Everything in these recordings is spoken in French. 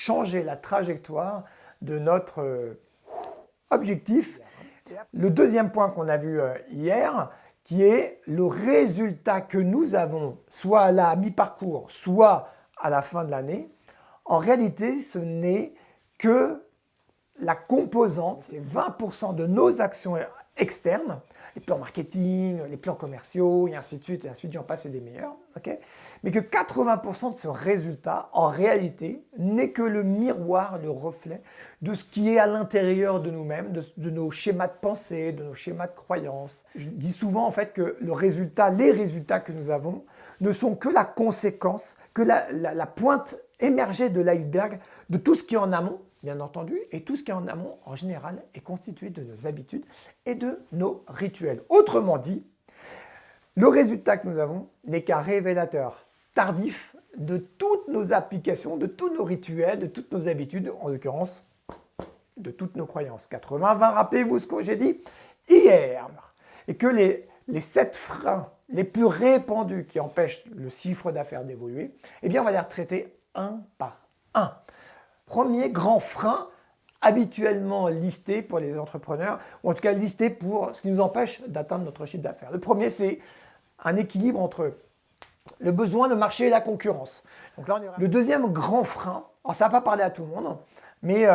changer la trajectoire de notre objectif. Le deuxième point qu'on a vu hier, qui est le résultat que nous avons, soit à la mi-parcours, soit à la fin de l'année. En réalité, ce n'est que la composante, c'est 20% de nos actions externes, les plans marketing, les plans commerciaux, et ainsi de suite, j'en passe et des meilleurs. Okay, mais que 80% de ce résultat, en réalité, n'est que le miroir, le reflet de ce qui est à l'intérieur de nous-mêmes, de nos schémas de pensée, de nos schémas de croyances. Je dis souvent en fait que les résultats que nous avons ne sont que la conséquence, que la pointe émergée de l'iceberg de tout ce qui est en amont, bien entendu, et tout ce qui est en amont, en général, est constitué de nos habitudes et de nos rituels. Autrement dit, le résultat que nous avons n'est qu'un révélateur tardif de toutes nos applications, de tous nos rituels, de toutes nos habitudes, en l'occurrence, de toutes nos croyances. 80-20, rappelez-vous ce que j'ai dit hier, et que les 7 freins les plus répandus qui empêchent le chiffre d'affaires d'évoluer, eh bien, on va les retraiter un par un. Premier grand frein habituellement listé pour les entrepreneurs, ou en tout cas listé pour ce qui nous empêche d'atteindre notre chiffre d'affaires. Le premier, c'est un équilibre entre le besoin de marché et la concurrence. Donc là, le deuxième grand frein, alors ça ne va pas parler à tout le monde, mais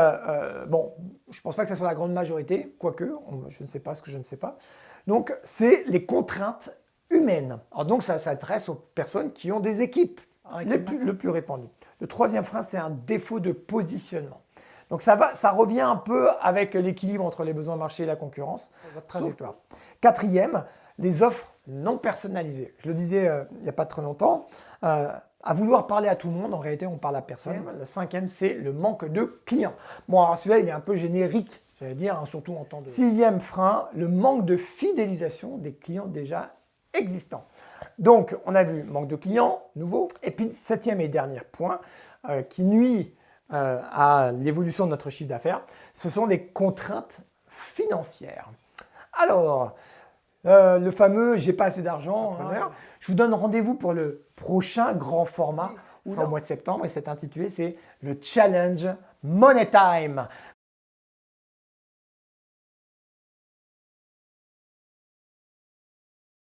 bon, je ne pense pas que ce soit la grande majorité, quoique, je ne sais pas ce que je ne sais pas. Donc, c'est les contraintes humaines. Alors donc, ça s'adresse aux personnes qui ont des équipes, le plus répandu. Le troisième frein, c'est un défaut de positionnement. Donc ça revient un peu avec l'équilibre entre les besoins marché et la concurrence, votre trajectoire. Quatrième, les offres non personnalisées. Je le disais il n'y a pas très longtemps, à vouloir parler à tout le monde, en réalité on parle à personne. Le cinquième, c'est le manque de clients. Bon, alors celui-là, il est un peu générique, j'allais dire, hein, surtout en temps de... Sixième frein, le manque de fidélisation des clients déjà existants. Donc, on a vu manque de clients, nouveau. Et puis, septième et dernier point qui nuit à l'évolution de notre chiffre d'affaires, ce sont les contraintes financières. Alors, le fameux « j'ai pas assez d'argent », je vous donne rendez-vous pour le prochain grand format, au mois de septembre, et c'est intitulé, c'est le Challenge Money Time.